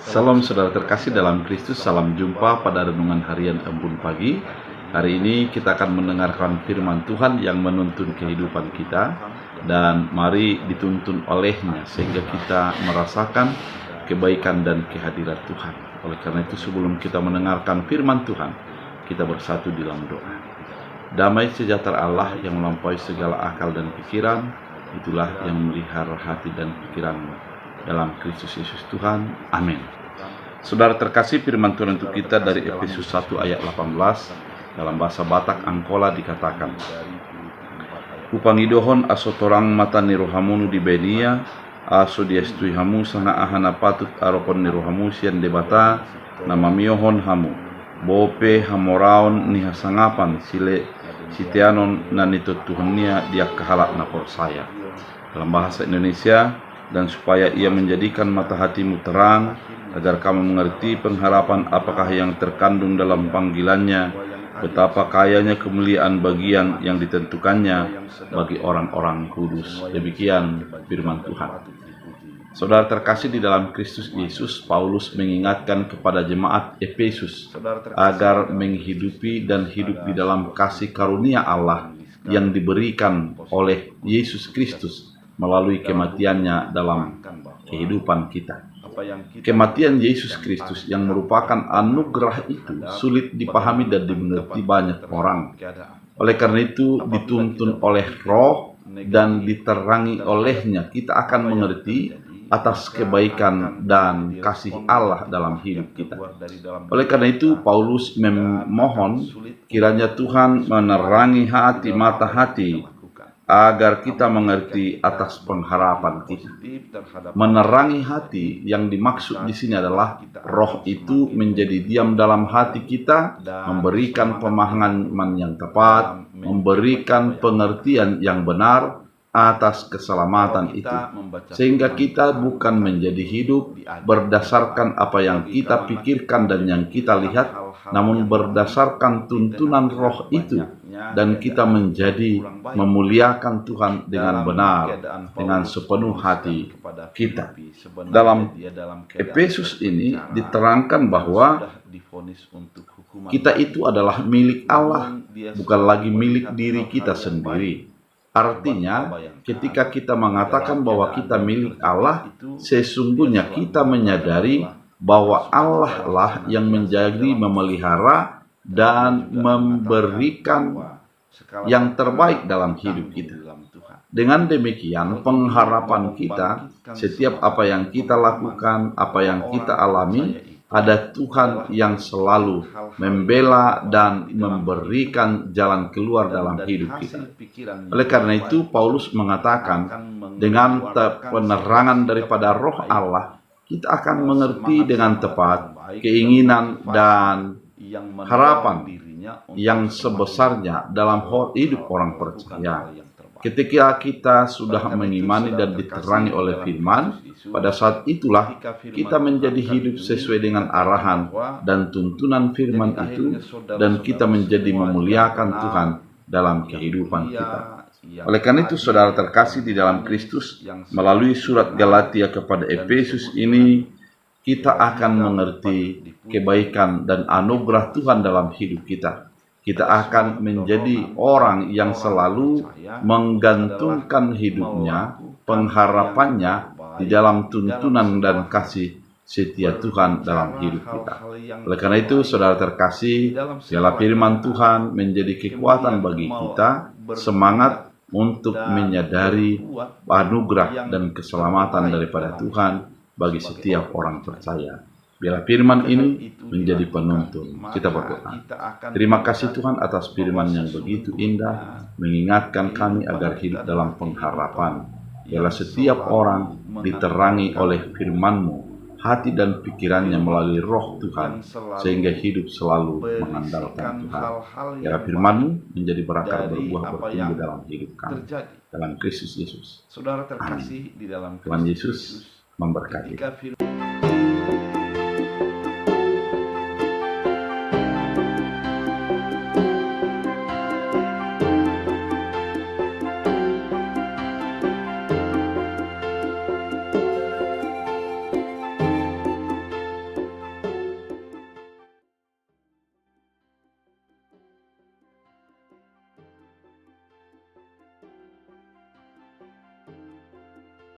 Salam saudara terkasih dalam Kristus, salam jumpa pada renungan harian Embun Pagi. Hari ini kita akan mendengarkan firman Tuhan yang menuntun kehidupan kita, dan mari dituntun olehnya sehingga kita merasakan kebaikan dan kehadiran Tuhan. Oleh karena itu, sebelum kita mendengarkan firman Tuhan, kita bersatu di dalam doa. Damai sejahtera Allah yang melampaui segala akal dan pikiran, itulah yang memelihara hati dan pikiranmu dalam Kristus Yesus Tuhan. Amin. Saudara terkasih, firman Tuhan untuk kita dari Efesus 1 ayat 18 dalam bahasa Batak Angkola dikatakan, Upangidohon aso torang mata ni rohamunu di benia, aso diestui hamu sana ahana patut aropon ni rohamu sian debata, nama miohon hamu, bope hamoraon ni hasangapan sile sitianon nanito Tuhannya dia kehalak napor saya. Dalam bahasa Indonesia, dan supaya ia menjadikan mata hatimu terang, agar kamu mengerti pengharapan apakah yang terkandung dalam panggilannya, betapa kayanya kemuliaan bagian yang ditentukannya bagi orang-orang kudus. Demikian firman Tuhan. Saudara terkasih di dalam Kristus Yesus, Paulus mengingatkan kepada jemaat Efesus agar menghidupi dan hidup di dalam kasih karunia Allah yang diberikan oleh Yesus Kristus melalui kematiannya dalam kehidupan kita. Kematian Yesus Kristus yang merupakan anugerah itu sulit dipahami dan dimengerti banyak orang. Oleh karena itu, dituntun oleh Roh dan diterangi olehnya, kita akan mengerti atas kebaikan dan kasih Allah dalam hidup kita. Oleh karena itu, Paulus memohon kiranya Tuhan menerangi hati, mata hati, agar kita mengerti atas pengharapan kita. Menerangi hati yang dimaksud di sini adalah Roh itu menjadi diam dalam hati kita, memberikan pemahaman yang tepat, memberikan pengertian yang benar atas keselamatan itu, sehingga kita bukan menjadi hidup berdasarkan apa yang kita pikirkan dan yang kita lihat, namun berdasarkan tuntunan Roh itu, dan kita menjadi memuliakan Tuhan dengan benar, dengan sepenuh hati kita. Dalam Efesus ini diterangkan bahwa kita itu adalah milik Allah, bukan lagi milik diri kita sendiri. Artinya, ketika kita mengatakan bahwa kita milik Allah, sesungguhnya kita menyadari bahwa Allah lah yang menjadi, memelihara, dan memberikan yang terbaik dalam hidup kita. Dengan demikian, pengharapan kita, setiap apa yang kita lakukan, apa yang kita alami, ada Tuhan yang selalu membela dan memberikan jalan keluar dalam hidup kita. Oleh karena itu, Paulus mengatakan, dengan penerangan daripada Roh Allah, kita akan mengerti dengan tepat keinginan dan harapan yang sebesarnya dalam hidup orang percaya. Ketika kita sudah mengimani dan diterangi oleh firman, pada saat itulah kita menjadi hidup sesuai dengan arahan dan tuntunan firman itu, dan kita menjadi memuliakan Tuhan dalam kehidupan kita. Oleh karena itu, saudara terkasih di dalam Kristus, melalui surat Galatia kepada Efesus ini, kita akan mengerti kebaikan dan anugerah Tuhan dalam hidup kita. Kita akan menjadi orang yang selalu menggantungkan hidupnya, pengharapannya di dalam tuntunan dan kasih setia Tuhan dalam hidup kita. Oleh karena itu, saudara terkasih, biarlah firman Tuhan menjadi kekuatan bagi kita, semangat untuk menyadari anugerah dan keselamatan daripada Tuhan bagi setiap orang percaya. Biarlah firman ini menjadi penuntun. Kita berdoa. Terima kasih Tuhan atas firman yang begitu indah, mengingatkan kami agar hidup dalam pengharapan. Biarlah setiap orang diterangi oleh firman-Mu, hati dan pikirannya melalui Roh Tuhan, sehingga hidup selalu mengandalkan Tuhan. Biarlah firman-Mu menjadi berakar berbuah bertumbuh dalam hidup kami. Dalam Kristus Yesus. Amin. Tuhan Yesus memberkati.